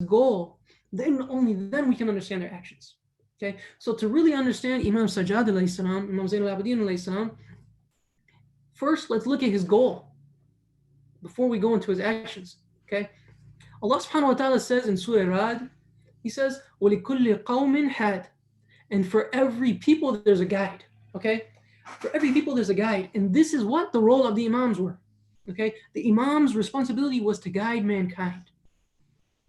goal, then only then we can understand their actions. Okay, so to really understand Imam Sajjad alayhi salam, Imam Zain al-Abidin alayhi salam, first let's look at his goal before we go into his actions. Okay, Allah subhanahu wa ta'ala says in Surah Rad, He says, وَلِكُلِّ قَوْمٍ حَادٍ, and for every people there's a guide. Okay, for every people there's a guide, and this is what the role of the Imams were. Okay, the Imam's responsibility was to guide mankind,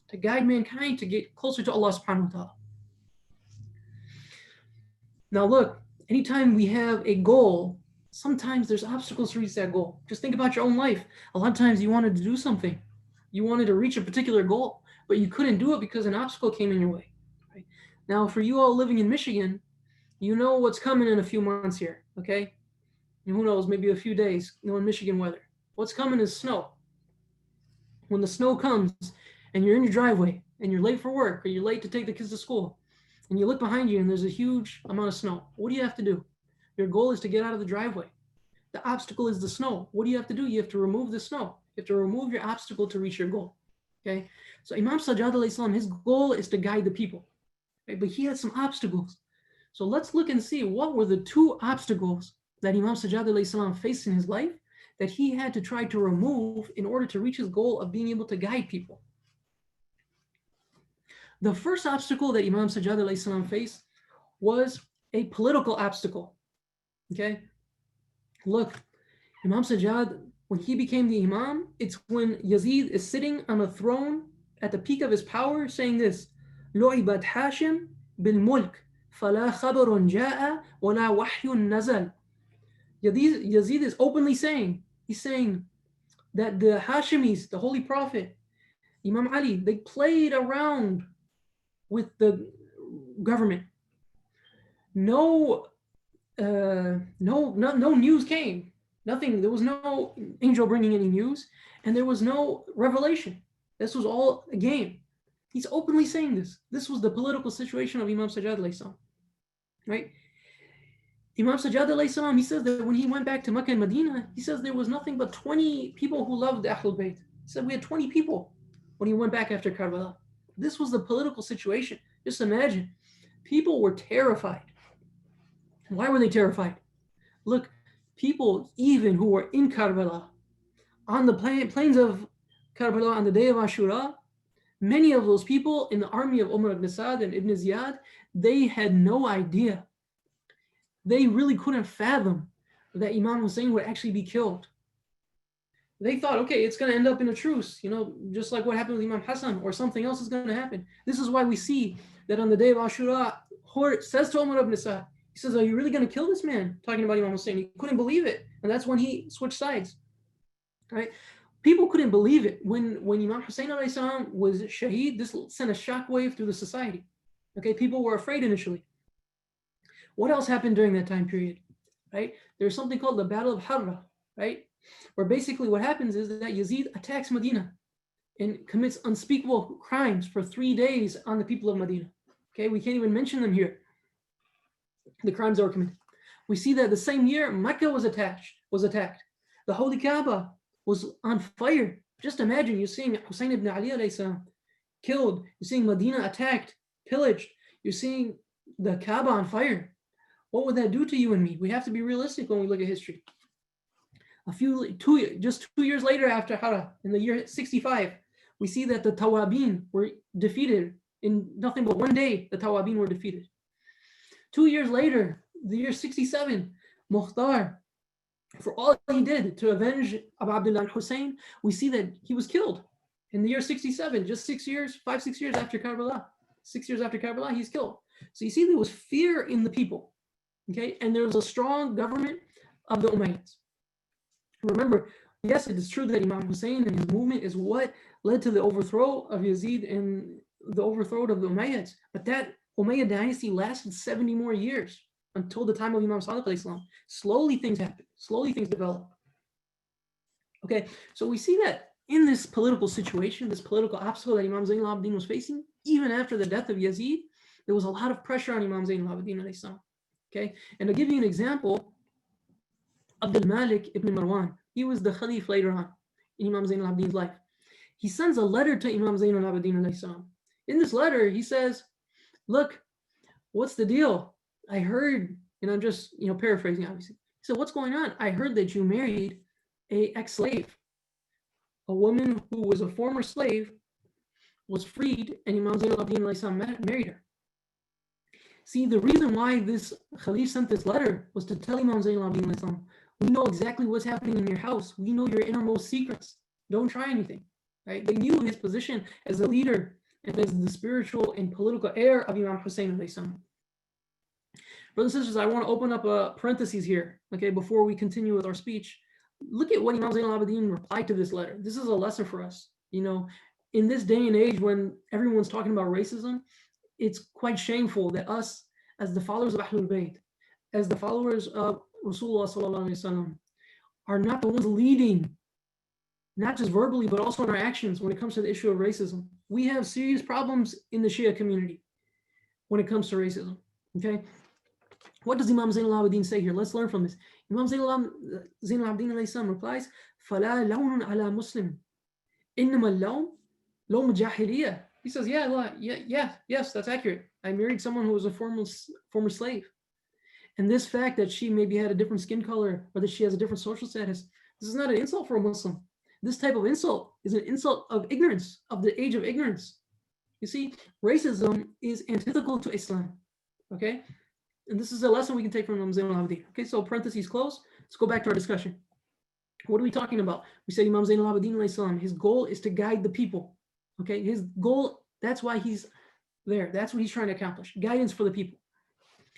to get closer to Allah subhanahu wa ta'ala. Now look, anytime we have a goal, sometimes there's obstacles to reach that goal. Just think about your own life. A lot of times you wanted to do something. You wanted to reach a particular goal, but you couldn't do it because an obstacle came in your way. Right? Now, for you all living in Michigan, you know what's coming in a few months here, okay? And who knows, maybe a few days, in Michigan weather. What's coming is snow. When the snow comes and you're in your driveway and you're late for work or you're late to take the kids to school, and you look behind you and there's a huge amount of snow, what do you have to do? Your goal is to get out of the driveway. The obstacle is the snow. What do you have to do? You have to remove the snow. You have to remove your obstacle to reach your goal. Okay? So Imam Sajjad alayhi salam, his goal is to guide the people. Right? But he had some obstacles. So let's look and see what were the two obstacles that Imam Sajjad alayhi salam faced in his life that he had to try to remove in order to reach his goal of being able to guide people. The first obstacle that Imam Sajjad alayhi salam faced was a political obstacle. Okay? Look, Imam Sajjad, when he became the Imam, it's when Yazid is sitting on a throne at the peak of his power saying this, لُعِبَتْ حَاشِمْ بِالْمُلْكِ فَلَا خَبَرٌ جَاءَ وَلَا وَحْيٌ نَزَلَ. Yazid is openly saying, he's saying that the Hashimis, the Holy Prophet, Imam Ali, they played around with the government. No news came. Nothing. There was no angel bringing any news, and there was no revelation. This was all a game. He's openly saying this. This was the political situation of Imam Sajjad alayhi salam. Right? Imam Sajjad alayhi salam, he says that when he went back to Mecca and Medina, he says there was nothing but 20 people who loved Ahlul Bayt. He said we had 20 people when he went back after Karbala. This was the political situation. Just imagine. People were terrified. Why were they terrified? Look, people even who were in Karbala, on the plains of Karbala on the day of Ashura, many of those people in the army of Umar ibn Sa'd and Ibn Ziyad, they had no idea. They really couldn't fathom that Imam Hussein would actually be killed. They thought, okay, it's going to end up in a truce, just like what happened with Imam Hassan, or something else is going to happen. This is why we see that on the day of Ashura, Hur says to Umar ibn Sa'd, he says, are you really going to kill this man? Talking about Imam Hussein. He couldn't believe it. And that's when he switched sides. Right? People couldn't believe it. When Imam Hussein alayhi salam was shaheed, this sent a shockwave through the society. Okay, people were afraid initially. What else happened during that time period? Right? There's something called the Battle of Harra, right? Where basically what happens is that Yazid attacks Medina and commits unspeakable crimes for 3 days on the people of Medina. Okay, we can't even mention them here. The crimes that were committed. We see that the same year Mecca was attacked. The Holy Kaaba was on fire. Just imagine, you're seeing Hussein ibn Ali alayhi salam killed. You're seeing Medina attacked, pillaged. You're seeing the Kaaba on fire. What would that do to you and me? We have to be realistic when we look at history. Just 2 years later after Hara, in the year 65, we see that the Tawabin were defeated. In nothing but 1 day, the Tawabin were defeated. 2 years later, the year 67, Mukhtar, for all he did to avenge Abu Abdullah al-Hussein, we see that he was killed in the year 67, just 6 years after Karbala. 6 years after Karbala, he's killed. So you see there was fear in the people, okay? And there was a strong government of the Umayyads. Remember, yes, it is true that Imam Hussein and his movement is what led to the overthrow of Yazid and the overthrow of the Umayyads, but that Umayyad dynasty lasted 70 more years until the time of Imam Sadiq alayhi salam. Slowly things happen. Slowly things develop. Okay, so we see that in this political situation, this political obstacle that Imam Zain al-Abidin was facing, even after the death of Yazid, there was a lot of pressure on Imam Zain al-Abidin alayhi salam. Okay, and to give you an example, Abdul Malik ibn Marwan, he was the Khalif later on in Imam Zain al-Abidin's life. He sends a letter to Imam Zain al-Abidin alayhi salam. In this letter, he says, look, what's the deal? I heard, and I'm just, paraphrasing, obviously. So what's going on? I heard that you married a ex-slave, a woman who was a former slave, was freed, and Imam Zain al-Abidin married her. See, the reason why this Khalif sent this letter was to tell Imam Zain al-Abidin, we know exactly what's happening in your house. We know your innermost secrets. Don't try anything, right? They knew his position as a leader and as the spiritual and political heir of Imam Hussein alayhi salam. Brothers and sisters, I want to open up a parentheses here, okay, before we continue with our speech. Look at what Imam Zain al-Abidin replied to this letter. This is a lesson for us. In this day and age when everyone's talking about racism, it's quite shameful that us, as the followers of Ahlul Bayt, as the followers of Rasulullah sallallahu alaihi wasallam, are not the ones leading, not just verbally, but also in our actions when it comes to the issue of racism. We have serious problems in the Shia community when it comes to racism, okay? What does Imam Zain al-Abidin say here? Let's learn from this. Imam Zain al-Abidin alayhi salam replies, فَلَا لَوْنٌ عَلَى مُسْلِمٍ إِنَّمَا اللَّوْمُ لَوْمُ جَاهِلِيَّةٍ. He says, yes, that's accurate. I married someone who was a former slave. And this fact that she maybe had a different skin color or that she has a different social status, this is not an insult for a Muslim. This type of insult is an insult of ignorance, of the age of ignorance. You see, racism is antithetical to Islam, okay? And this is a lesson we can take from Imam Zain al-Abidin. Okay, so parentheses close. Let's go back to our discussion. What are we talking about? We said Imam Zain al-Abidin, his goal is to guide the people. Okay, his goal, that's why he's there. That's what he's trying to accomplish, guidance for the people.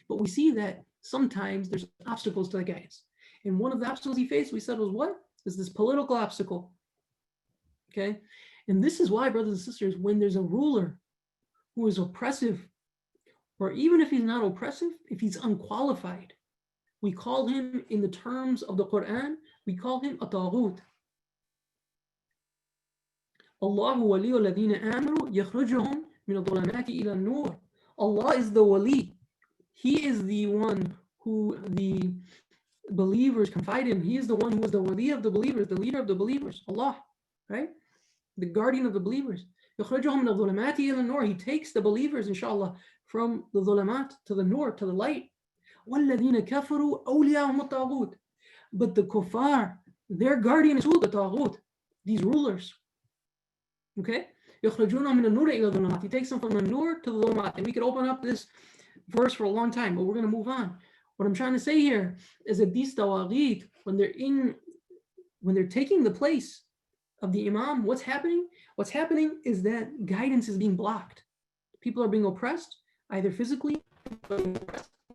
But we see that sometimes there's obstacles to the guidance. And one of the obstacles he faced, we said, was what? Is this political obstacle. Okay, and this is why, brothers and sisters, when there's a ruler who is oppressive, or even if he's not oppressive, if he's unqualified, we call him, in the terms of the Quran, we call him a taghut. Allahu waliyu alladhina amanu yakhrujuhum min adh-dhulumati ila an-nur. Allah is the wali. He is the one who the believers confide in. He is the one who is the wali of the believers, the leader of the believers. Allah, right? The guardian of the believers. يخرجهم من الظلمات إلى النور. He takes the believers, inshallah, from the dhulamat to the nur, to the light. وَالَّذِينَ كَفَرُوا أَوْلِيَاهُمُ الطَّاغُوتِ. But the kuffar, their guardian is who? The taghut, these rulers. Okay? يخرجونهم من النور إلى الظلمات. He takes them from the nur to the dhulamat. And we could open up this verse for a long time, but we're going to move on. What I'm trying to say here is that these tawaghit, when they're taking the place of the imam, what's happening? What's happening is that guidance is being blocked. People are being oppressed, either physically,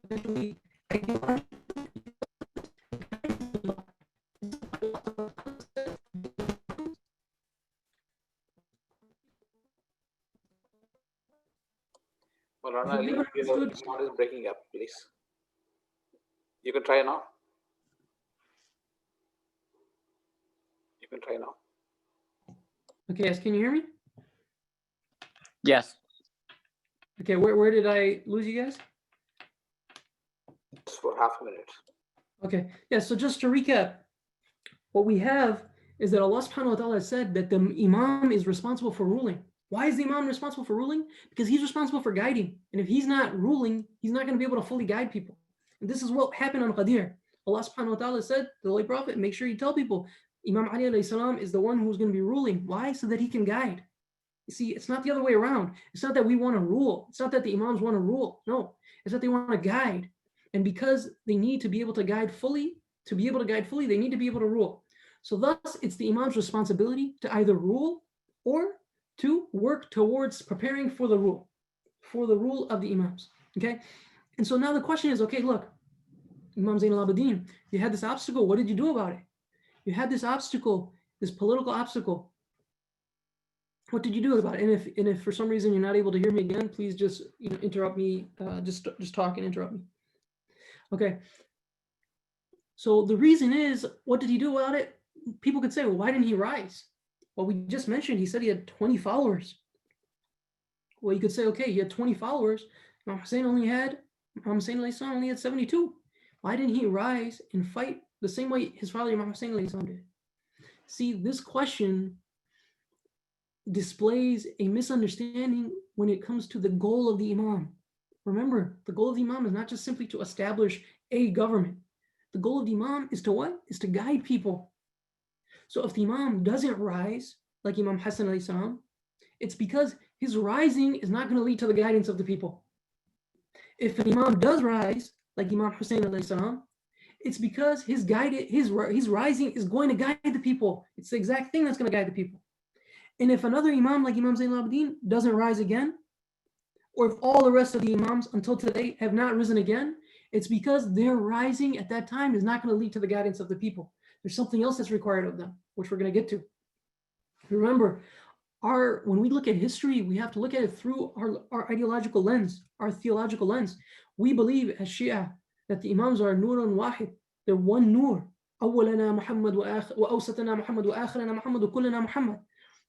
mentally, Moulana, your sound is breaking up, please. You can try now. You can try now. Okay, yes, can you hear me? Yes. Okay, where did I lose you guys? Just for half a minute. Okay, yeah, so just to recap, what we have is that Allah subhanahu wa ta'ala said that the imam is responsible for ruling. Why is the imam responsible for ruling? Because he's responsible for guiding. And if he's not ruling, he's not going to be able to fully guide people. And this is what happened on Qadir. Allah subhanahu wa ta'ala said to the Holy Prophet, make sure you tell people, Imam Ali alayhi salam is the one who's going to be ruling. Why? So that he can guide. You see, it's not the other way around. It's not that we want to rule. It's not that the imams want to rule. No, it's that they want to guide. And because they need to be able to guide fully, they need to be able to rule. So thus, it's the imam's responsibility to either rule or to work towards preparing for the rule of the imams. Okay? And so now the question is, okay, look, Imam Zain al-Abidin, you had this obstacle. What did you do about it? You had this obstacle, this political obstacle. What did you do about it? And if for some reason you're not able to hear me again, please just interrupt me. Just talk and interrupt me. Okay. So the reason is, what did he do about it? People could say, well, why didn't he rise? Well, we just mentioned, he said he had 20 followers. Well, you could say, okay, he had 20 followers. Imam Hussein only had 72. Why didn't he rise and fight the same way his father Imam Hussein did? See, this question displays a misunderstanding when it comes to the goal of the Imam. Remember, the goal of the Imam is not just simply to establish a government. The goal of the Imam is to what? Is to guide people. So if the Imam doesn't rise, like Imam Hassan alayhi salam, it's because his rising is not going to lead to the guidance of the people. If an Imam does rise, like Imam Hussein alayhi salam, it's because his rising is going to guide the people. It's the exact thing that's going to guide the people. And if another Imam, like Imam Zain al-Abidin, doesn't rise again, or if all the rest of the Imams until today have not risen again, it's because their rising at that time is not going to lead to the guidance of the people. There's something else that's required of them, which we're going to get to. Remember, when we look at history, we have to look at it through our ideological lens, our theological lens. We believe as Shia that the Imams are nurun wahid. They're one nur. أولنا محمد وأوسطنا محمد وآخرنا محمد وكلنا محمد.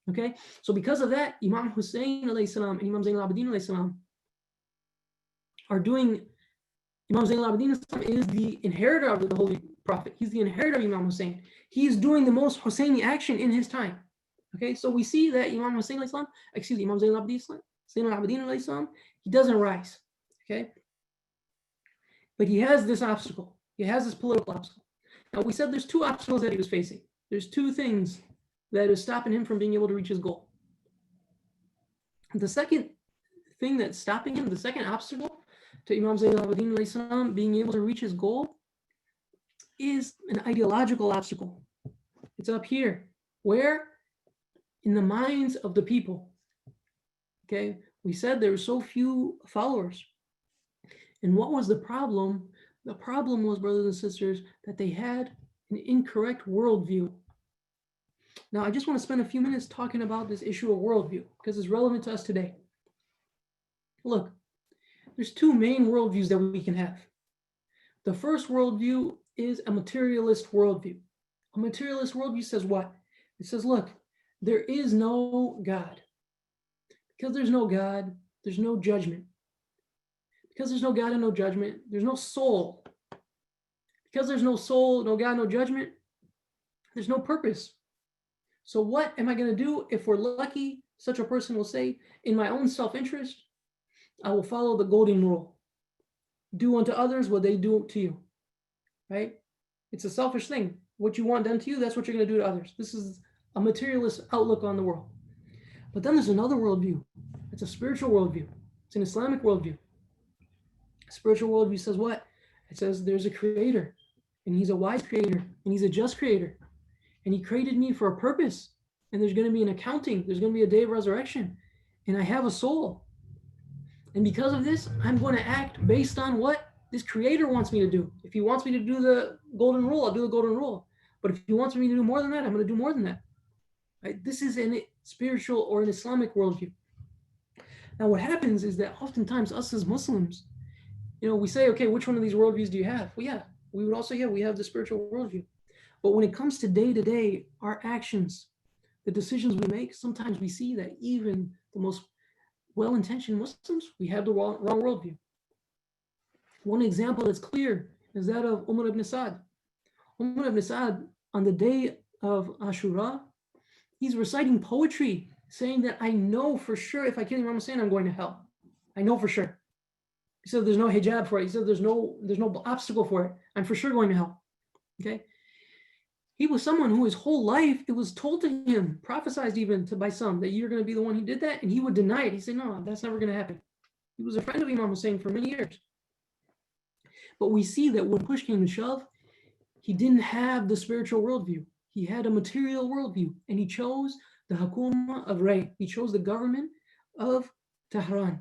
Okay, so because of that, Imam Hussein alayhi salam and Imam Zain al-Abidin alayhi salam are doing. Imam Zain al-Abidin is the inheritor of the Holy Prophet. He's the inheritor of Imam Hussein. He's doing the most Husseini action in his time. Okay, so we see that Imam Hussein alayhi salam, Imam Zain al-Abidin alayhi salam, he doesn't rise. Okay, but he has this obstacle. He has this political obstacle. Now we said there's two obstacles that he was facing. There's two things that is stopping him from being able to reach his goal. The second thing that's stopping him, the second obstacle to Imam Zain al-Abidin alayhi salam being able to reach his goal is an ideological obstacle. It's up here. Where? In the minds of the people. Okay, we said there were so few followers. And what was the problem? The problem was, brothers and sisters, that they had an incorrect worldview. Now, I just want to spend a few minutes talking about this issue of worldview because it's relevant to us today. Look, there's two main worldviews that we can have. The first worldview is a materialist worldview. A materialist worldview says what? It says, look, there is no God. Because there's no God, there's no judgment. Because there's no God and no judgment, there's no soul. Because there's no soul, no God, no judgment, there's no purpose. So what am I going to do? If we're lucky, such a person will say, in my own self-interest, I will follow the golden rule. Do unto others what they do to you, right? It's a selfish thing. What you want done to you, that's what you're going to do to others. This is a materialist outlook on the world. But then there's another worldview. It's a spiritual worldview. It's an Islamic worldview. A spiritual worldview says what? It says there's a creator, and he's a wise creator, and he's a just creator. And he created me for a purpose. And there's going to be an accounting. There's going to be a day of resurrection. And I have a soul. And because of this, I'm going to act based on what this creator wants me to do. If he wants me to do the golden rule, I'll do the golden rule. But if he wants me to do more than that, I'm going to do more than that. Right? This is a spiritual or an Islamic worldview. Now, what happens is that oftentimes us as Muslims, we say, okay, which one of these worldviews do you have? Well, yeah, we would also, we have the spiritual worldview. But when it comes to day-to-day, our actions, the decisions we make, sometimes we see that even the most well-intentioned Muslims, we have the wrong worldview. One example that's clear is that of Umar ibn Sa'd. Umar ibn Sa'd, on the day of Ashura, he's reciting poetry, saying that I know for sure if I kill Imam Hussein, I'm going to hell. I know for sure. He said there's no hijab for it. He said there's no obstacle for it. I'm for sure going to hell. Okay. He was someone who his whole life, it was told to him, prophesied even by some, that you're going to be the one who did that, and he would deny it. He said, no, that's never going to happen. He was a friend of Imam Hussein for many years. But we see that when push came to shove, he didn't have the spiritual worldview. He had a material worldview, and he chose the Hakuma of Ray. He chose the government of Tehran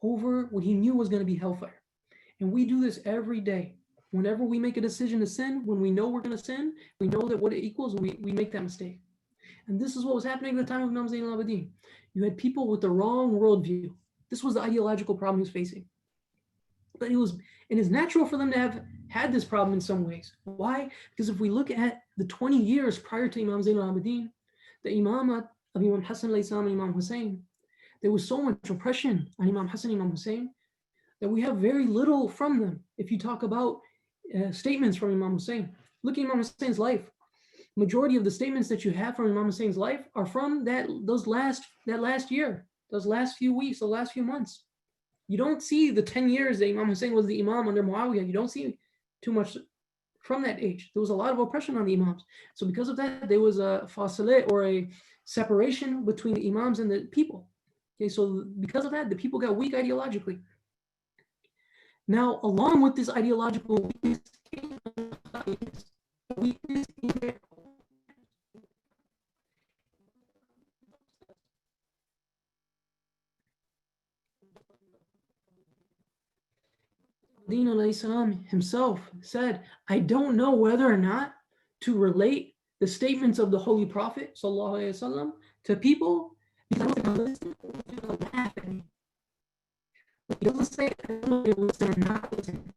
over what he knew was going to be hellfire. And we do this every day. Whenever we make a decision to sin, when we know we're going to sin, we know that what it equals, we make that mistake. And this is what was happening at the time of Imam Zain al-Abidin. You had people with the wrong worldview. This was the ideological problem he was facing. But it is natural for them to have had this problem in some ways. Why? Because if we look at the 20 years prior to Imam Zain al-Abidin, the Imamat of Imam Hassan alayhi salam and Imam Hussein, there was so much oppression on Imam Hassan and Imam Hussein that we have very little from them. If you talk about statements from Imam Hussein, look at Imam Hussein's life. majority of the statements that you have from Imam Hussein's life are from that last year, those last few weeks, the last few months. You don't see the 10 years that Imam Hussein was the Imam under Muawiyah. You don't see too much from that age. There was a lot of oppression on the Imams. So because of that, there was a fasilah, or a separation between the Imams and the people. Okay, so because of that, the people got weak ideologically. Now, along with this ideological weakness, weakness in their Din alayhi himself said, I don't know whether or not to relate the statements of the Holy Prophet وسلم, to people because they're going to listen or they're going to laugh at me. He doesn't say, I don't know if they listen or not listen.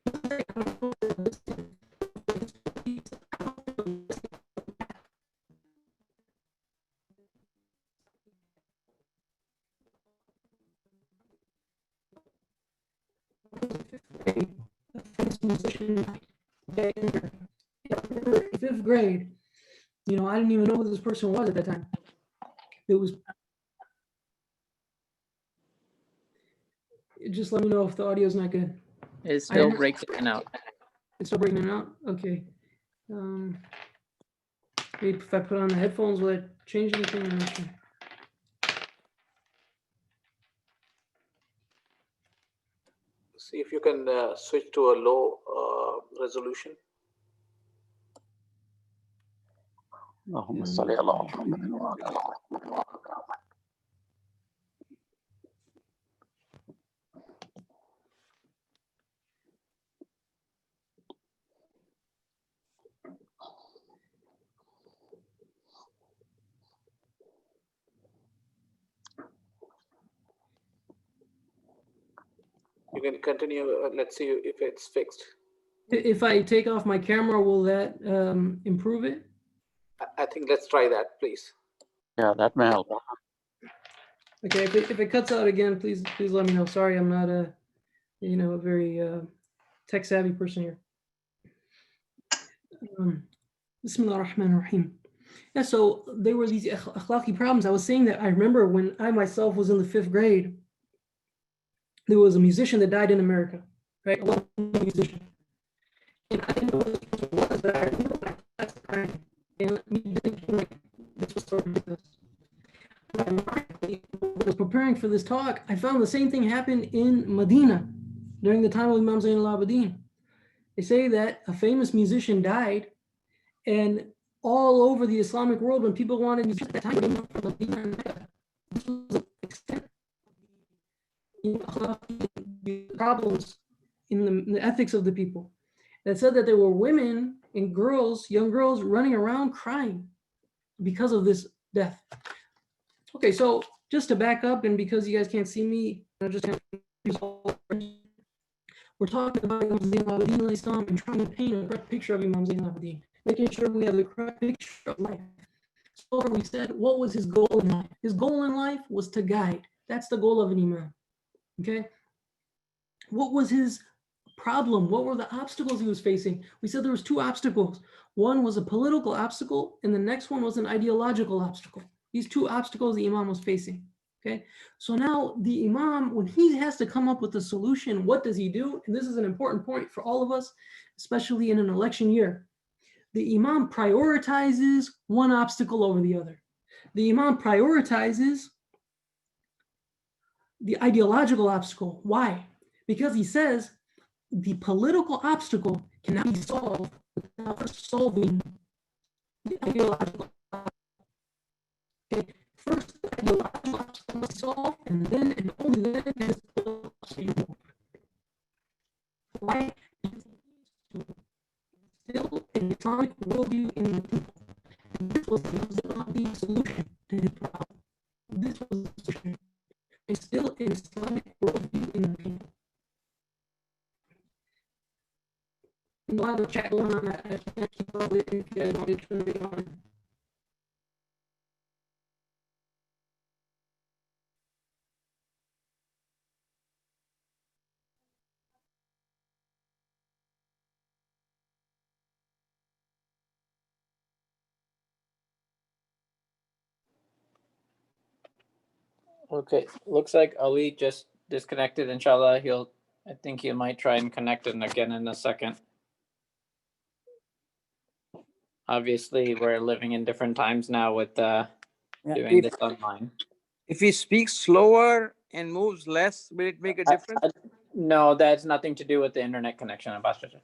He doesn't say, I don't know if they're listening. Musician fifth grade, you know, I didn't even know who this person was at that time. It was just let me know if the audio is not good. It still breaks in and out. It's still breaking in and out. Okay. Maybe if I put on the headphones, will it change anything? I'm not sure. See if you can switch to a low resolution. اللهم صل على محمد وعلى آله. You can continue. Let's see if it's fixed. If I take off my camera, will that improve it? I think let's try that, please. Yeah, that may help. Okay, if it cuts out again, please let me know. Sorry, I'm not a very tech savvy person here. Bismillah ar-Rahman ar-Rahim. Yeah, so there were these akhlaqi problems. I was saying that I remember when I myself was in the 5th grade, there was a musician that died in America, right? A well-known musician. And I didn't know what it was, but I remember my class crying. And me thinking, like, this was so ridiculous. When I was preparing for this talk, I found the same thing happened in Medina during the time of Imam Zain al-Abidin. They say that a famous musician died, and all over the Islamic world, when people wanted music at that time, they went from Medina and Mecca. This was the extent of the problems in the ethics of the people. That said that there were women and girls, young girls, running around crying because of this death. Okay, so just to back up, and because you guys can't see me, we're talking about Imam Zain al-Abidin and trying to paint a correct picture of Imam Zain al-Abidin, making sure we have the correct picture of life. So we said, what was his goal in life? His goal in life was to guide. That's the goal of an imam. Okay? What was his problem? What were the obstacles he was facing? We said there was 2 obstacles. One was a political obstacle, and the next one was an ideological obstacle. These 2 obstacles the imam was facing. Okay, so now the imam, when he has to come up with a solution, what does he do? And this is an important point for all of us, especially in an election year. The imam prioritizes one obstacle over the other. The imam prioritizes the ideological obstacle. Why? Because he says the political obstacle cannot be solved without solving the ideological obstacle. Okay. First, the ideological obstacle must be solved, and then and only then is the political obstacle. Why? Still an Islamic worldview in the people. And this was the solution to his problem. This was the solution. And still an Islamic worldview in the people. A lot of chat going on. I can't keep up with it if you guys want to turn it on. Okay, looks like Ali just disconnected. Inshallah, I think he might try and connect in again in a second. Obviously, we're living in different times now with doing this online. If he speaks slower and moves less, will it make a difference? No, that's nothing to do with the internet connection, Ambassador.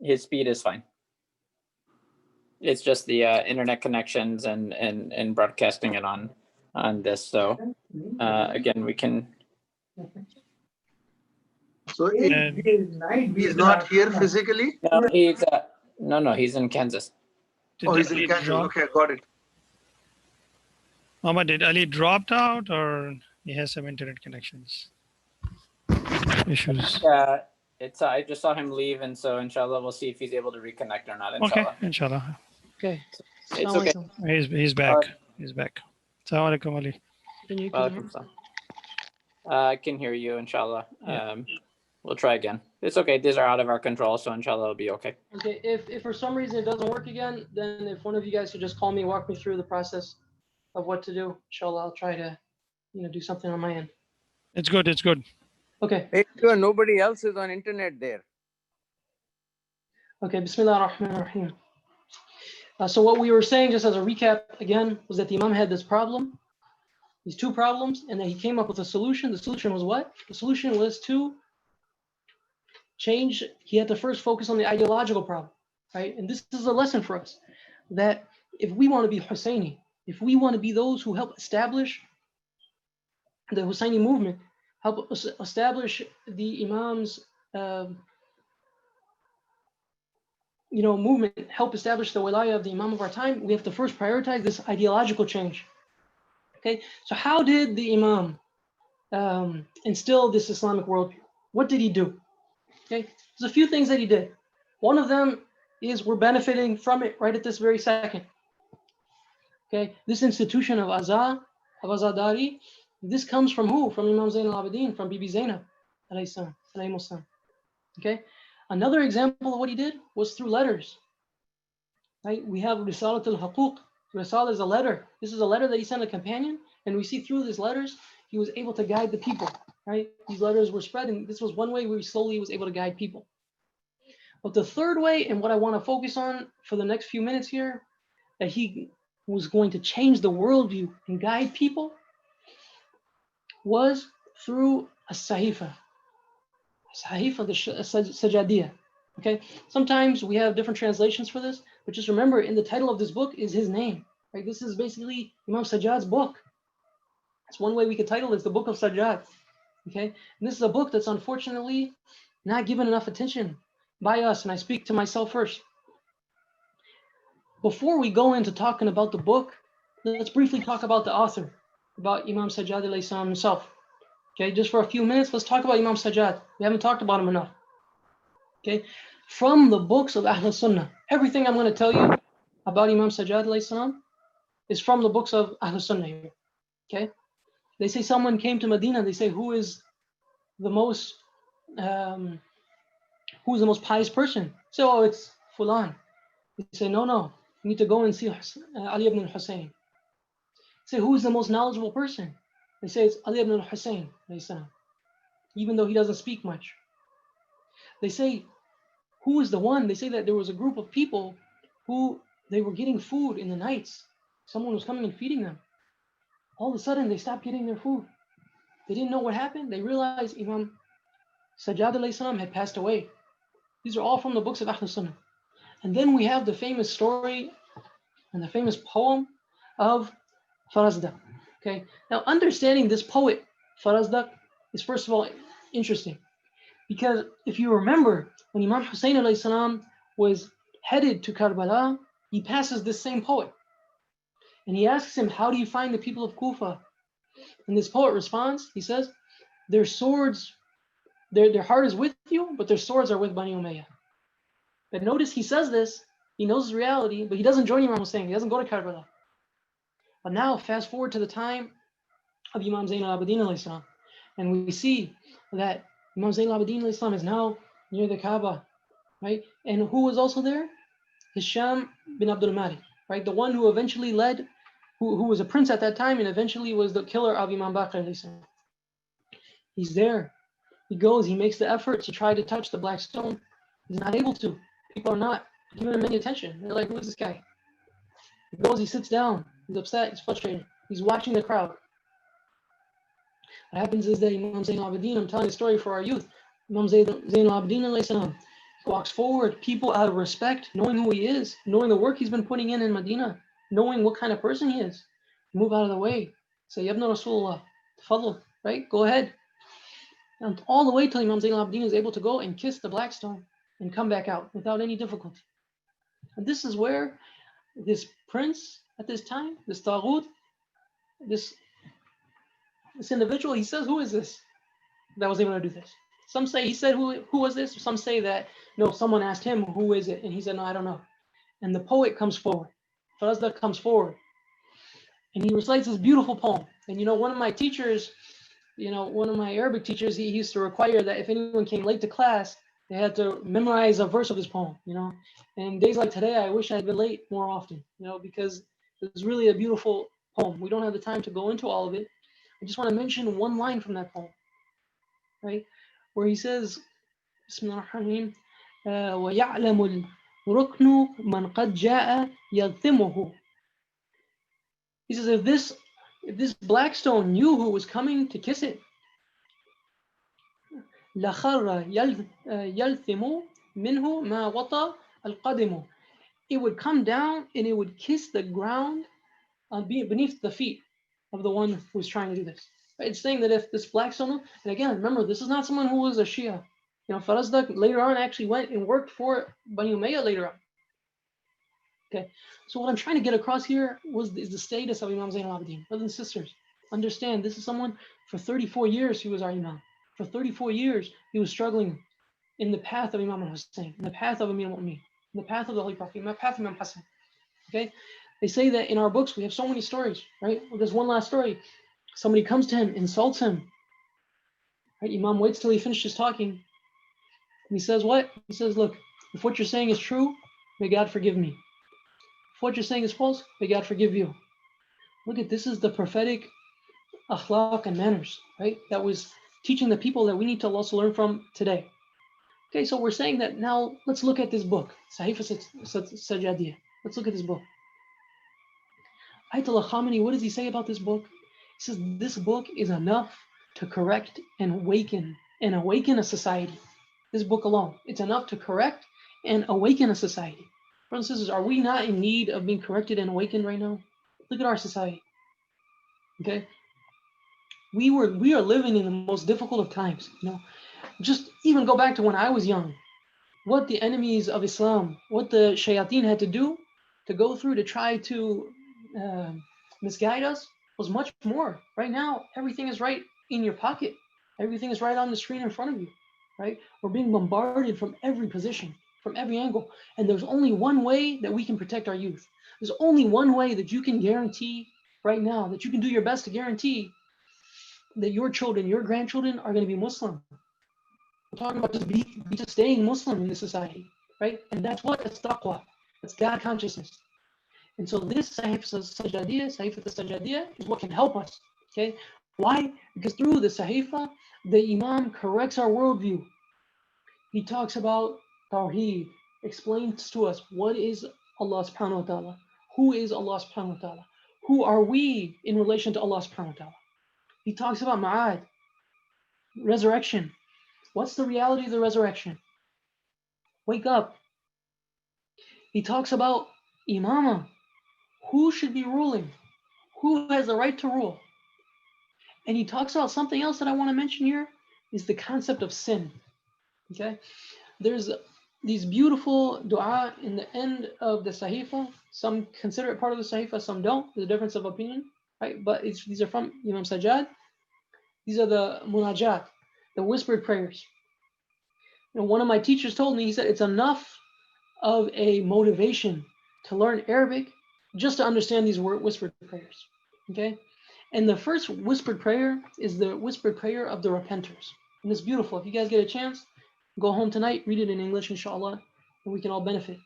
His speed is fine. It's just the internet connections and broadcasting it on this. So again, we can. So he's not here physically? No, he's in Kansas. Oh, he's in Kansas. Okay, got it. Mama, did Ali dropped out or he has some internet connections issues? It's I just saw him leave, and so inshallah we'll see if he's able to reconnect or not. Okay, Inshallah. inshallah. Okay. It's okay. He's back. He's back. Assalamu alaikum, Ali. Can you Welcome, son. I can hear you, inshallah. Yeah. We'll try again. It's okay. These are out of our control, so inshallah it'll be okay. Okay, if for some reason it doesn't work again, then if one of you guys could just call me, walk me through the process of what to do, inshallah, I'll try to, do something on my end. It's good. It's good. Okay. Make sure nobody else is on internet there. Okay, Bismillah ar-Rahman ar-Rahim. So what we were saying, just as a recap again, was that the Imam had this problem, these two problems, and then he came up with a solution. The solution was what? The solution was to change. He had to first focus on the ideological problem, right? And this is a lesson for us, that if we want to be Husseini, if we want to be those who help establish the Husseini movement, help establish the Imam's movement, help establish the wilaya of the Imam of our time, we have to first prioritize this ideological change. Okay, so how did the Imam instill this Islamic worldview? What did he do? Okay, there's a few things that he did. One of them is we're benefiting from it right at this very second. Okay, this institution of Azadari, this comes from who? From Imam Zain al-Abidin, from Bibi Zainab, alayhi salam. Okay, another example of what he did was through letters. Right, we have Risalat al-Haquq. Risala is a letter. This is a letter that he sent a companion, and we see through these letters, he was able to guide the people, right? These letters were spread, and this was one way where he slowly was able to guide people. But the third way, and what I want to focus on for the next few minutes here, that he was going to change the worldview and guide people, was through a sahifa, the sajadiyah. Okay, sometimes we have different translations for this, but just remember, in the title of this book is his name. Right, this is basically Imam Sajjad's book. That's one way we could title it, the Book of Sartaj. Okay, and this is a book that's unfortunately not given enough attention by us, and I speak to myself first. Before we go into talking about the book, let's briefly talk about the author, about Imam Sajjad alayhi salam himself. Okay, just for a few minutes, let's talk about Imam Sajjad. We haven't talked about him enough. Okay, from the books of Ahl Sunnah, everything I'm going to tell you about Imam Sajjad alayhi salam is from the books of Ahl Sunnah here. Okay, they say someone came to Medina. They say, who is the most pious person? Say, oh, it's Fulan. They say, no, you need to go and see Ali ibn al-Hussein. Say, who is the most knowledgeable person? They say it's Ali ibn al-Hussein, even though he doesn't speak much. They say, who is the one? They say that there was a group of people who they were getting food in the nights. Someone was coming and feeding them. All of a sudden, they stopped getting their food. They didn't know what happened. They realized Imam Sajjad alayhi salam had passed away. These are all from the books of Ahl Sunnah. And then we have the famous story and the famous poem of Farazdak. Okay, now understanding this poet, Farazdak, is first of all interesting. Because if you remember, when Imam Hussein alayhi salam was headed to Karbala, he passes this same poet. And he asks him, how do you find the people of Kufa? And this poet responds, he says, their swords, their heart is with you, but their swords are with Bani Umayyah. But notice he says this, he knows his reality, but he doesn't join Imam Hussein, he doesn't go to Karbala. But now fast forward to the time of Imam Zain al-Abidin alayhi salam, and we see that Imam Zain al-Abidin alayhi salam is now near the Kaaba, right? And who was also there? Hisham bin Abdul Malik, right? The one who eventually led who was a prince at that time and eventually was the killer of Imam Baqir alayhi salam. He's there. He goes, he makes the effort to try to touch the black stone. He's not able to. People are not giving him any attention. They're like, who is this guy? He goes, he sits down. He's upset, he's frustrated. He's watching the crowd. What happens is that Imam Zain al-Abidin, I'm telling a story for our youth. Imam Zain al-Abidin alayhi salam, he walks forward, people out of respect, knowing who he is, knowing the work he's been putting in Medina, knowing what kind of person he is, move out of the way. Say, Yabna Rasulullah, tafadhal, right? Go ahead. And all the way till Imam Zain al-Abidin is able to go and kiss the black stone and come back out without any difficulty. And this is where this prince at this time, this Taghut, this individual, he says, who is this that was able to do this? Some say he said, who was this? Some say that, no, someone asked him, who is it? And he said, no, I don't know. And the poet comes forward. Farazdak comes forward. And he recites this beautiful poem. And one of my teachers, one of my Arabic teachers, he used to require that if anyone came late to class, they had to memorize a verse of this poem, And days like today, I wish I had been late more often, because it's really a beautiful poem. We don't have the time to go into all of it. I just want to mention one line from that poem, right? Where he says, Bismillahir-Rahmanir-Rahim, وَيَعْلَمُ الرُّكْنُ مَنْ قَدْ جَاءَ يَلْثِمُهُ. He says, if this black stone knew who was coming to kiss it, لَخَرَّ يَلْثِمُ مِنْهُ مَا وَطَى الْقَدِمُ. It would come down and it would kiss the ground beneath the feet of the one who was trying to do this. Right? It's saying that if this black stone, and again, remember, this is not someone who was a Shia. Farazdak later on actually went and worked for Bani Umayyah later on. Okay, so what I'm trying to get across here is the status of Imam Zain al-Abidin. Brothers and sisters, understand this is someone, for 34 years he was our Imam. For 34 years he was struggling in the path of Imam al-Hussein, in the path of Amir al-Mu'min, in the path of the Holy Prophet, in the path of Imam Hassan. Okay, they say that in our books we have so many stories, right? Well, there's one last story. Somebody comes to him, insults him. Right? Imam waits till he finishes talking. And he says what? He says, look, if what you're saying is true, may God forgive me. If what you're saying is false, may God forgive you. Look at this, is the prophetic akhlaq and manners, right? That was teaching the people that we need to also learn from today. Okay, so we're saying that now let's look at this book, Sahifa Sajadiyah. Let's look at this book. Ayatollah Khamenei, what does he say about this book? He says this book is enough to correct and awaken a society. This book alone, it's enough to correct and awaken a society. Brothers and sisters, are we not in need of being corrected and awakened right now? Look at our society. Okay, we are living in the most difficult of times. Just even go back to when I was young. What the enemies of Islam, what the shayateen had to do to go through to try to misguide us was much more. Right now, everything is right in your pocket. Everything is right on the screen in front of you, right? We're being bombarded from every position, from every angle. And there's only one way that we can protect our youth. There's only one way that you can guarantee right now, that you can do your best to guarantee that your children, your grandchildren are going to be Muslim. We're talking about just staying Muslim in this society, right? And that's what? It's taqwa. It's God consciousness. And so this Sahifa Sajadiyah is what can help us, okay? Why? Because through the Sahifa, the Imam corrects our worldview. He talks about Tawheed, explains to us what is Allah subhanahu wa ta'ala, who is Allah subhanahu wa ta'ala, who are we in relation to Allah subhanahu wa ta'ala. He talks about Ma'ad, resurrection. What's the reality of the resurrection? Wake up. He talks about Imama. Who should be ruling? Who has the right to rule? And he talks about something else that I want to mention here, is the concept of sin. Okay? There's these beautiful dua in the end of the Sahifa. Some consider it part of the Sahifa, some don't. There's a difference of opinion, right? But these are from Imam Sajjad. These are the munajat, the whispered prayers. One of my teachers told me, he said, it's enough of a motivation to learn Arabic just to understand these whispered prayers, okay? And the first whispered prayer is the whispered prayer of the repenters. And it's beautiful. If you guys get a chance, go home tonight, read it in English, inshallah, and we can all benefit.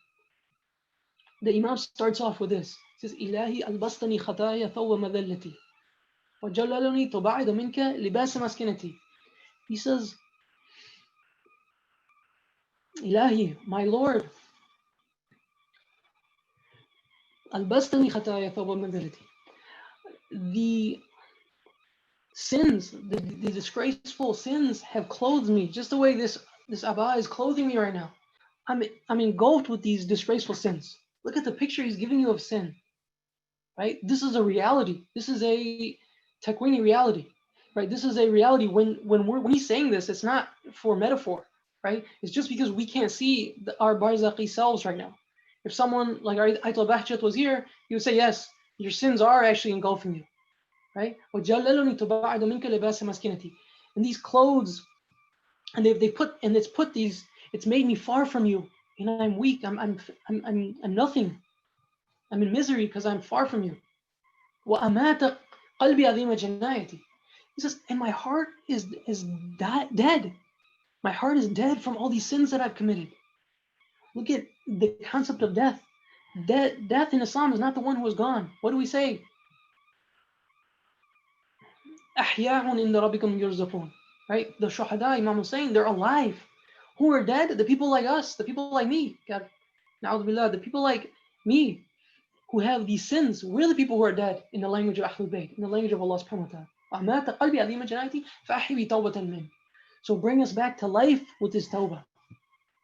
The Imam starts off with this. says, إلهي ألبستني خطايا ثوب مذلتي وجللني تباعد منك لباس مسكنتي. He says, Ilahi, my Lord, ألبستني خطايا ثوب مذلتي. The sins, the disgraceful sins have clothed me, just the way this Abba is clothing me right now. I'm engulfed with these disgraceful sins. Look at the picture he's giving you of sin, right? This is a reality. This is a takwini reality, right? This is a reality. When he's saying this, it's not for metaphor, right? It's just because we can't see our barzakhi selves right now. If someone like Aitul Bahjat was here, he would say, yes, your sins are actually engulfing you, right? And these clothes, and it's made me far from you, and I'm weak. I'm nothing. I'm in misery because I'm far from you. He says, and my heart is dead. My heart is dead from all these sins that I've committed. Look at the concept of death. Death in Islam is not the one who is gone. What do we say? أحياء عند ربكم يرزقون. Right? The shuhada, Imam was saying, they're alive. Who are dead? The people like us, the people like me. God, na'udhu billah, the people like me who have these sins. We're the people who are dead in the language of Ahlul Bayt, in the language of Allah subhanahu wa ta'ala. So bring us back to life with this tawbah.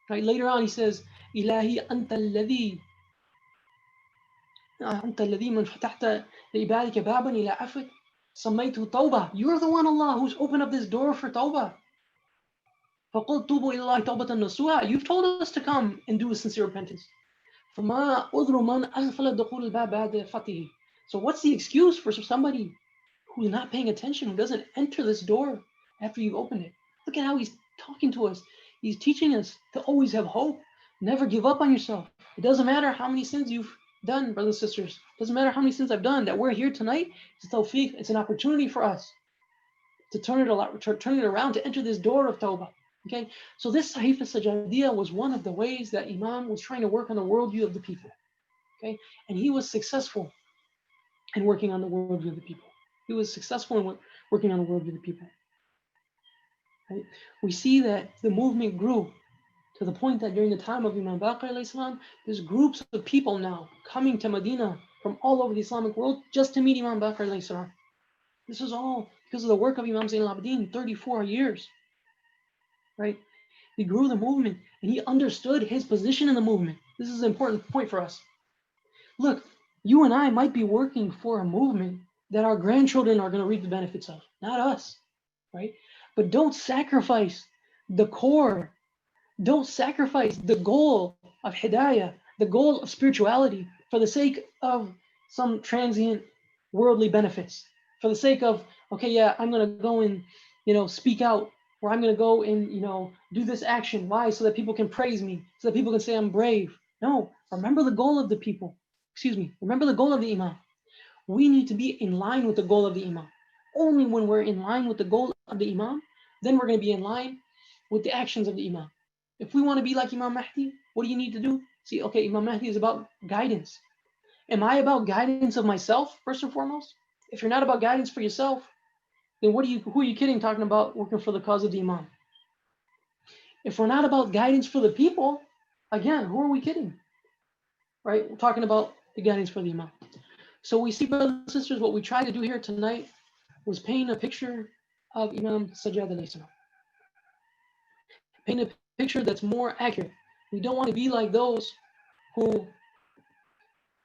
Right? Later on he says, Ilahi anta alladhi man fatahta li'ibadika baban ila afwik sammaytuhu tawbah. You're the one, Allah, who's opened up this door for tawbah. فَقُلْ تُوبُوا إِلَى اللَّهِ تَوْبَةً نَصُوحًا. You've told us to come and do a sincere repentance. فَمَا أُذْرُ مَنْ أَغْفَلَ دُخُولَ الْبَابِ بَعْدَ فَتْحِهِ. So what's the excuse for somebody who's not paying attention, who doesn't enter this door after you've opened it? Look at how he's talking to us. He's teaching us to always have hope. Never give up on yourself. It doesn't matter how many sins you've done, brothers and sisters. It doesn't matter how many sins I've done. That we're here tonight, it's a tawfiq. It's an opportunity for us to turn it around, to enter this door of tawbah. Okay, so this Sahifa Sajadiyah was one of the ways that Imam was trying to work on the worldview of the people. Okay, and he was successful in working on the worldview of the people. He was successful in working on the worldview of the people. Right? We see that the movement grew to the point that during the time of Imam Baqir alayhi salam, there's groups of people now coming to Medina from all over the Islamic world just to meet Imam Baqir alayhi salam. This is all because of the work of Imam Zain al-Abidin, 34 years. Right? He grew the movement and he understood his position in the movement. This is an important point for us. Look, you and I might be working for a movement that our grandchildren are going to reap the benefits of, not us, right? But don't sacrifice the core. Don't sacrifice the goal of hidayah, the goal of spirituality for the sake of some transient worldly benefits. For the sake of, okay, yeah, I'm going to go and, speak out, or I'm going to go and, do this action. Why? So that people can praise me, so that people can say I'm brave. No, remember the goal of the people. Remember the goal of the Imam. We need to be in line with the goal of the Imam. Only when we're in line with the goal of the Imam, then we're going to be in line with the actions of the Imam. If we want to be like Imam Mahdi, what do you need to do? See, okay, Imam Mahdi is about guidance. Am I about guidance of myself, first and foremost? If you're not about guidance for yourself, then who are you kidding talking about working for the cause of the Imam? If we're not about guidance for the people, again, who are we kidding? Right? We're talking about the guidance for the Imam. So we see, brothers and sisters, what we tried to do here tonight was paint a picture of Imam Sajjad alayhi salam. Paint a picture that's more accurate. We don't want to be like those who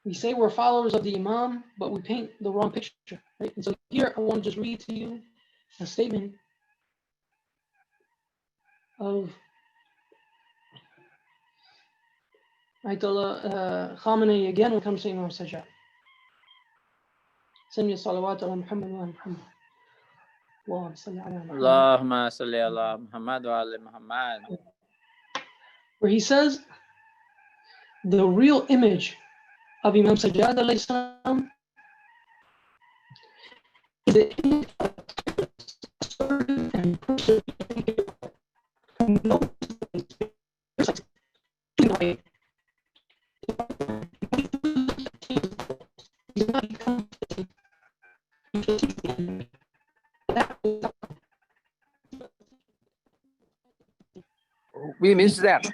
we say we're followers of the Imam, but we paint the wrong picture. Right? And so here I want to just read to you a statement of Ayatollah Khamenei again when it comes to Imam Sajjad. Send me salawat ala Muhammad wa Muhammad. Allahumma salli ala Muhammad wa ala Muhammad. Where he says the real image of Imam Sajjad alayhi salam is the image of assertive and persevering who knows We missed that.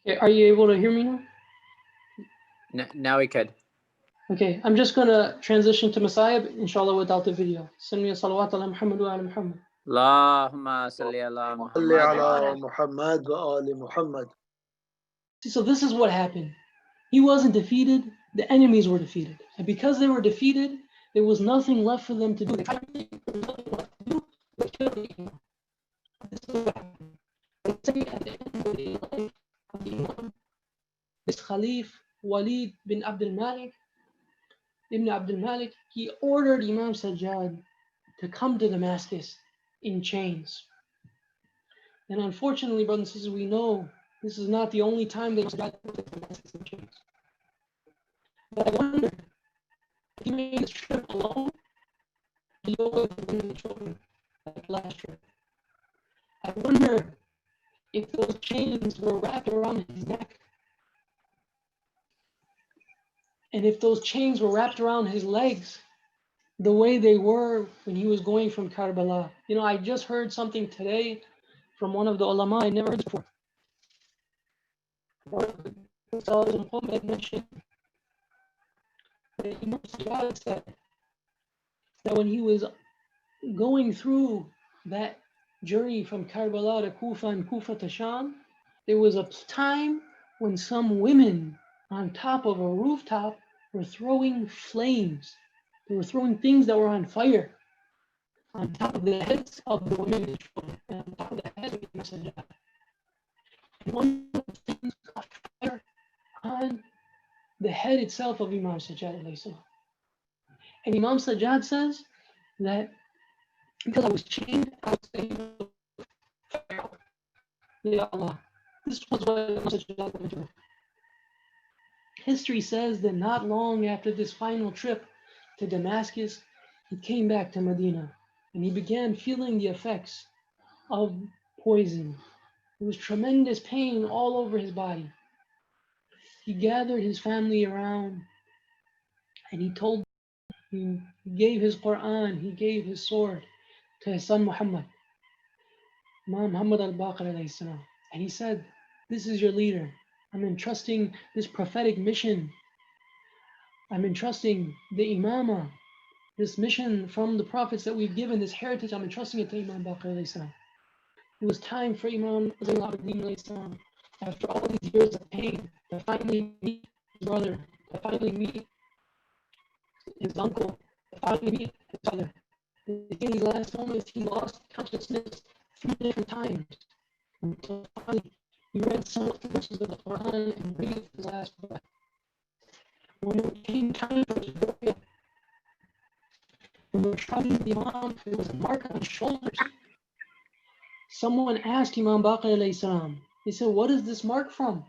Okay, are you able to hear me now? Now we could. Okay, I'm just gonna transition to Messiah, inshallah, without the video. Send me a salawat ala Muhammad wa ala Muhammad. Allahumma salli ala صل Muhammad. على محمد وآل محمد. See, so this is what happened. He wasn't defeated, the enemies were defeated. And because they were defeated, there was nothing left for them to do. They tried everything, there was nothing left to do but kill the Imam. This is what happened. They say at the end of the life of the Imam, this Khalif Walid bin Abdul Malik, Ibn Abdul Malik, he ordered Imam Sajjad to come to Damascus in chains. And unfortunately, brothers and sisters, we know this is not the only time that Sajjad went to Damascus in chains. But I wonder, if he made this trip alone, he go with the women and children, like last trip. I wonder if those chains were wrapped around his neck, and if those chains were wrapped around his legs, the way they were when he was going from Karbala. You know, I just heard something today from one of the ulama I never heard before. Muhammad mentioned that Imam Siraat said that when he was going through that journey from Karbala to Kufa and Kufa to Sham, there was a time when some women on top of a rooftop were throwing flames. They were throwing things that were on fire on top of the heads of the women and children, and on top of the heads of the messenger. And one of the things caught fire on the head itself of Imam Sajjad alayhi salam. And Imam Sajjad says that because I was chained, I was able to fire. Ya Allah. This was what Imam Sajjad went through. History says that not long after this final trip to Damascus, he came back to Medina and he began feeling the effects of poison. There was tremendous pain all over his body. He gathered his family around and he gave his Quran, he gave his sword to his son Muhammad, Imam Muhammad al-Baqir alayhi salam. And he said, this is your leader. I'm entrusting this prophetic mission. I'm entrusting the imama, this mission from the prophets that we've given, this heritage, I'm entrusting it to Imam Baqir alayhi salam. It was time for Imam Zainabia, after all these years of pain, to finally meet his brother, to finally meet his uncle, to finally meet his father. In these last moments, he lost consciousness 3 different times. Until finally, he read some of the verses of the Quran and breathed his last breath. When it came time for his burial, when we were shrouding the Imam, there was a mark on his shoulders. Someone asked Imam Baqir alayhi salam, they said, what is this mark from?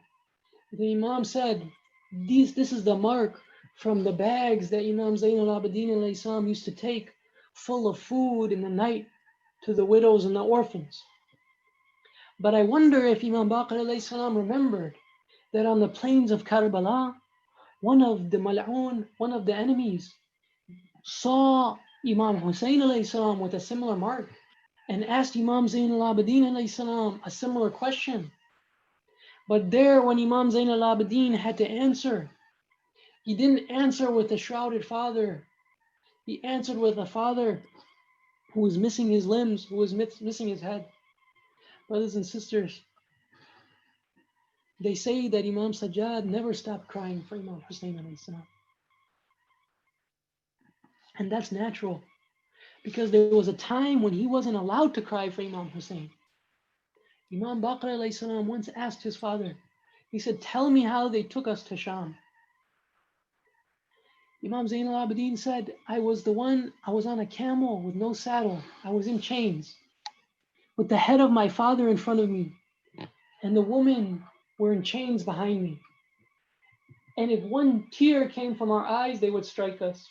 The Imam said, this is the mark from the bags that Imam Zain al-Abidin alayhi salam used to take full of food in the night to the widows and the orphans. But I wonder if Imam Baqir alayhi salam remembered that on the plains of Karbala, one of the mal'oon, one of the enemies, saw Imam Hussein alayhi salam with a similar mark and asked Imam Zain al-Abidin alayhi salam a similar question. But there, when Imam Zain al-Abidin had to answer, he didn't answer with a shrouded father. He answered with a father who was missing his limbs, who was missing his head. Brothers and sisters, they say that Imam Sajjad never stopped crying for Imam Hussein alayhi salam. And that's natural, because there was a time when he wasn't allowed to cry for Imam Hussein. Imam Baqir alayhi salam once asked his father, he said, tell me how they took us to Sham. Imam Zain al-Abidin said, I was on a camel with no saddle. I was in chains with the head of my father in front of me, and the women were in chains behind me. And if one tear came from our eyes, they would strike us.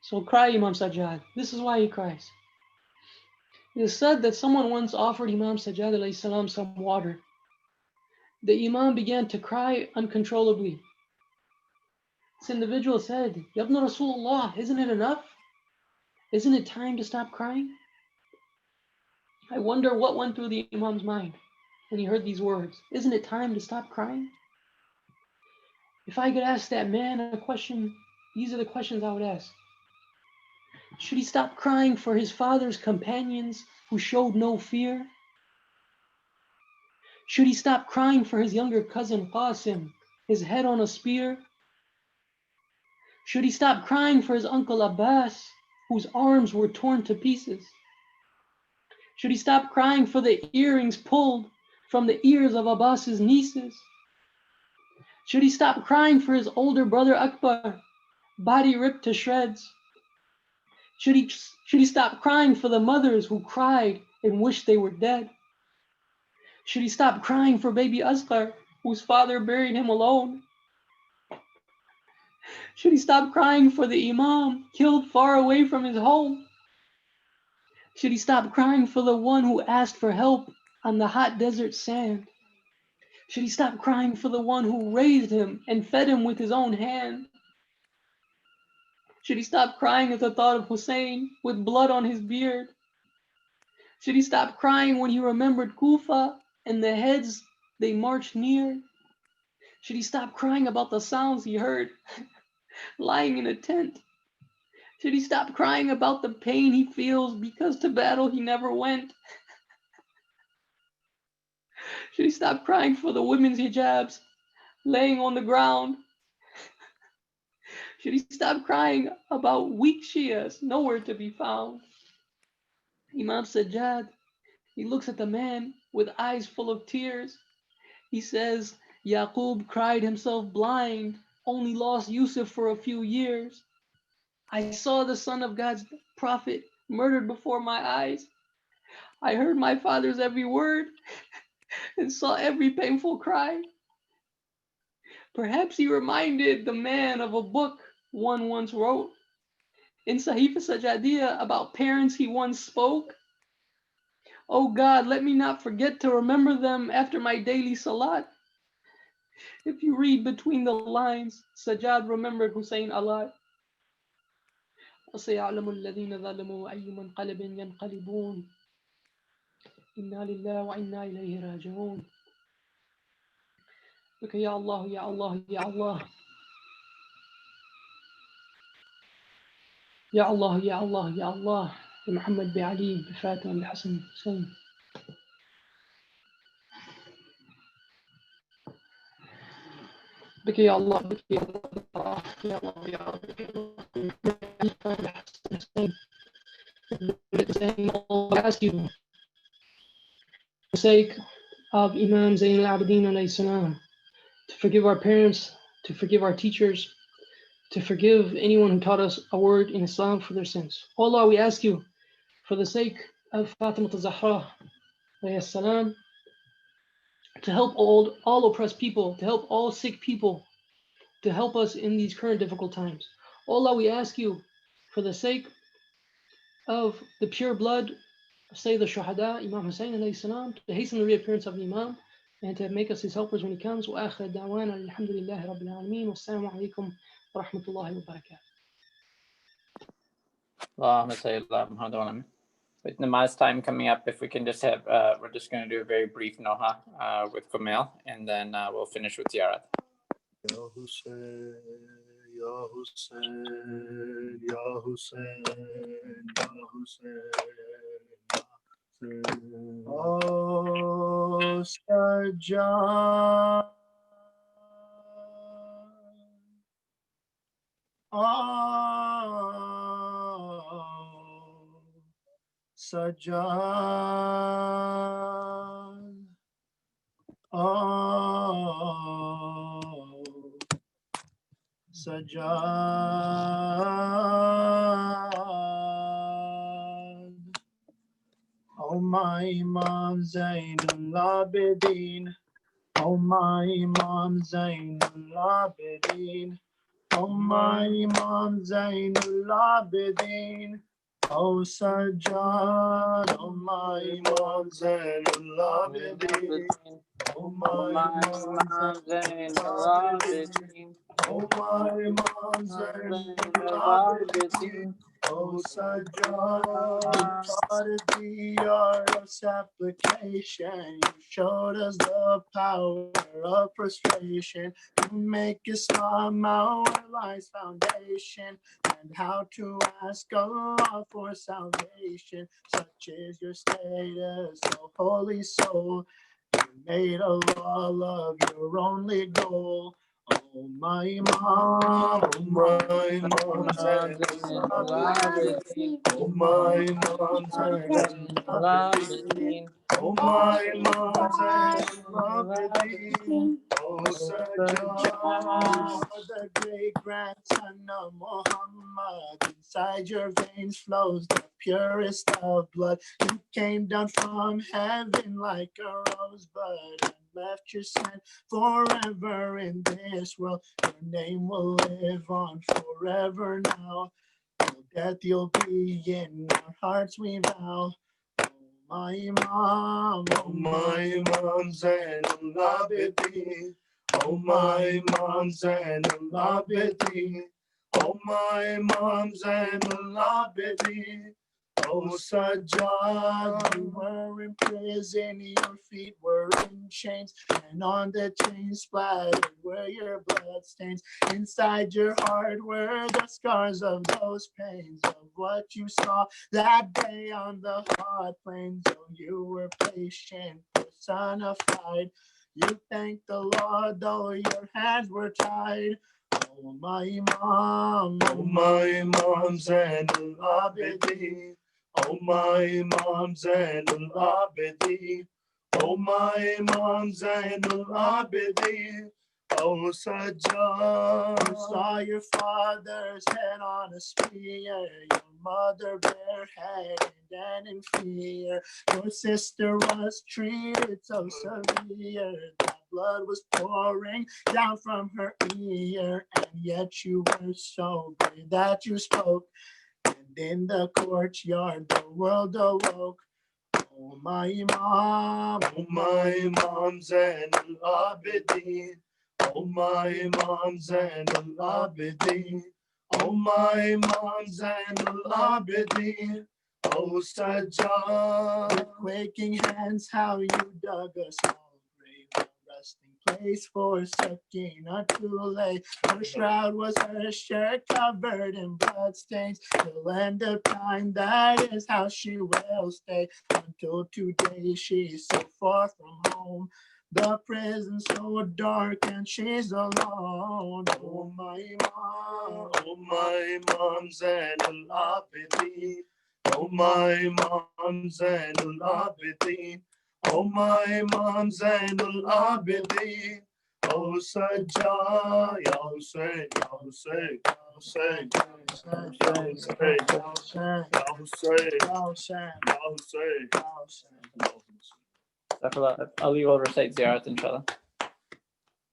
So cry, Imam Sajjad. This is why he cries. It is said that someone once offered Imam Sajjad alayhi salam some water. the Imam began to cry uncontrollably. This individual said, Yabna Rasulullah, isn't it enough? Isn't it time to stop crying? I wonder what went through the Imam's mind when he heard these words. Isn't it time to stop crying? If I could ask that man a question, these are the questions I would ask. Should he stop crying for his father's companions who showed no fear? Should he stop crying for his younger cousin Qasim, his head on a spear? Should he stop crying for his uncle Abbas, whose arms were torn to pieces? Should he stop crying for the earrings pulled from the ears of Abbas's nieces? Should he stop crying for his older brother Akbar, body ripped to shreds? Should he stop crying for the mothers who cried and wished they were dead? Should he stop crying for baby Asghar, whose father buried him alone? Should he stop crying for the Imam killed far away from his home? Should he stop crying for the one who asked for help on the hot desert sand? Should he stop crying for the one who raised him and fed him with his own hand? Should he stop crying at the thought of Hussein with blood on his beard? Should he stop crying when he remembered Kufa and the heads they marched near? Should he stop crying about the sounds he heard lying in a tent? Should he stop crying about the pain he feels because to battle he never went? Should he stop crying for the women's hijabs laying on the ground? Should he stop crying about weak Shias nowhere to be found? Imam Sajjad, he looks at the man with eyes full of tears. He says, Yaqub cried himself blind, only lost Yusuf for a few years. I saw the son of God's prophet murdered before my eyes. I heard my father's every word and saw every painful cry. Perhaps he reminded the man of a book one once wrote in Sahifa Sajadiya about parents he once spoke. Oh God, let me not forget to remember them after my daily salat. If you read between the lines, Sajjad remembered Hussein a lot. وَسَيَعْلَمُ الَّذِينَ ظَلَمُوا أَيُّ مُنْقَلِبٍ يَنْقَلِبُونَ إِنَّا لِلَّهِ وَإِنَّا إِلَيْهِ رَاجِعُونَ. بك يا الله يا الله يا الله يا الله يا الله يا الله بمحمد بعلي بفاطمة بحسن حسين. بك يا الله بك يا الله يا الله يا الله بك يا الله. I ask you, for the sake of Imam Zain al-Abidin alayhi salam, to forgive our parents, to forgive our teachers, to forgive anyone who taught us a word in Islam for their sins. Oh Allah, we ask you, for the sake of Fatima al-Zahra alayhi salam, to help all oppressed people, to help all sick people, to help us in these current difficult times. Oh Allah, we ask you, for the sake of the pure blood of Sayyid al-Shuhada, Imam Hussein alayhi salam, to hasten the reappearance of the Imam and to make us his helpers when he comes. وآخر دعوانا الحمد لله رب العالمين والسلام عليكم ورحمة الله وبركاته. Allahumma salli ala Muhammad. With namaz time coming up, if we can just have, we're just going to do a very brief noha with Kumail, and then we'll finish with Ziyarat. Ya Hussein, Ya Hussein, Ya Hussein, Ya Hussein, Oh Sajjad, Oh Sajjad, Oh Sajjad. Oh my Imam Zainul Abidin, oh my Imam Zainul Abidin, oh my Imam Zainul Abidin, oh Sajjad, oh my Imam Zainul Abidin, oh my Imam Zainul Abidin. Oh my Imam Zainul Abidin. Oh Sajjad, taught the art of supplication. You showed us the power of frustration. You make Islam our life's foundation, and how to ask Allah for salvation. Such is your status, O holy soul. You made Allah love your only goal. Oh my Imam, oh my Imam Zainul Abidin. Oh my Imam Zainul Abidin. Oh my Imam Zainul Abidin. Oh Sajjad, the great grandson of Muhammad. Inside your veins flows the purest of blood. You came down from heaven like a rosebud and left your scent forever in this world. Your name will live on forever now. Till death you'll be in our hearts we vow. Oh my Imam, oh my Imam Zainul Abidin. Oh my Imam Zainul Abidin. Oh my Imam Zainul Abidin. Oh Sajjad, you were in prison, your feet were in chains, and on the chains splattered were your blood stains. Inside your heart were the scars of those pains, of what you saw that day on the hot plains. Oh, you were patient, personified. You thanked the Lord, though your hands were tied. Oh my Imam, oh my Imam Zainul Abidin. Oh my Imam Zainul Abidin. Oh my Imam Zainul Abidin. Oh Sajjad, you saw your father's head on a spear, your mother bareheaded and in fear. Your sister was treated so severe that blood was pouring down from her ear, and yet you were so brave that you spoke. And in the courtyard, the world awoke. Oh my Imam, oh my Imam Zainul Abidin. Oh my Imam Zainul Abidin. Oh my Imam Zainul Abidin. Oh Sajjad, with quaking hands, how you dug a small grave, a resting place for Sakina to lay. Her shroud was her shirt covered in bloodstains. Till end of time, that is how she will stay. Until today, she's so far from home. The prison so dark and she's alone. Oh my Imam, oh my Imam Zainul Abidin. Oh my Imam Zainul Abidin. Oh my Imam Zainul Abidin. Oh Sajjad, Ya Hussein, Ya Hussein, Ya Hussein, Ya Hussein, Ya Hussein, Ya Hussein, Ya Hussein, Ya Hussein, Ya Hussein. Ali will recite Siraat, inshallah.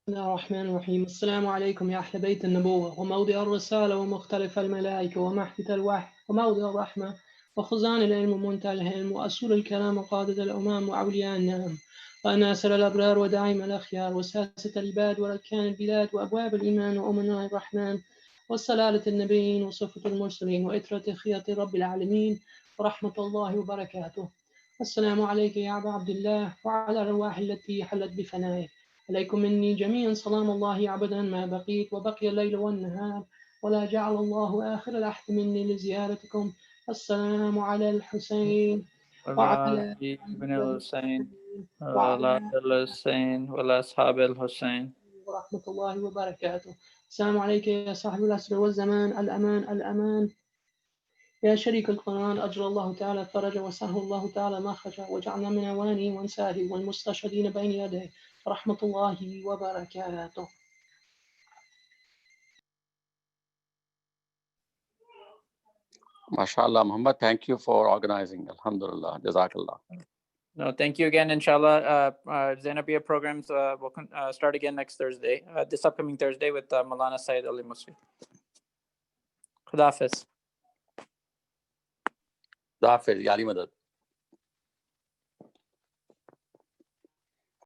بسم الله الرحمن الرحيم. السلام عليكم يا أهل بيت النبوة وموضع الرسالة ومختلف الملائكة ومحفة الوحي وموضع الرحمة وخزان العلم ومنتهى العلم وأصول الكلام وقادة الأمام وأولياء النعم وأناصر الأبرار وداعم الأخيار وساسة العباد وركان البلاد وأبواب الإيمان وأمناء الرحمن وسلالة النبيين وصفة المرسلين وإترة خيط رب العالمين ورحمة الله وبركاته. السلام عليك يا أبا عبد الله وعلى الأرواح التي حلت بفنائك. عليكم مني جميعا سلام الله عبدا ما بقيت وبقي الليل والنهار ولا جعل الله آخر العهد مني لزيارتكم. السلام على الحسين وعلى ابن الحسين وعلى الحسين وعلى أصحاب الحسين ورحمة الله وبركاته. السلام عليك يا صاحب العصر والزمان. الأمان الأمان يا شريك القرآن. أجرى الله تعالى فرج وسهل الله تعالى مخرجا وجعلنا من أواني وانساه والمستشهدين بين يديه رحمة الله وبركاته. MashaAllah, Muhammad, thank you for organizing. Alhamdulillah, Jazakallah. No, thank you again, inshallah. Zainabia programs will start again next Thursday, this upcoming Thursday with Moulana Syed Ali Musfi. Khuda Hafiz. Hafiz, Yali Madad.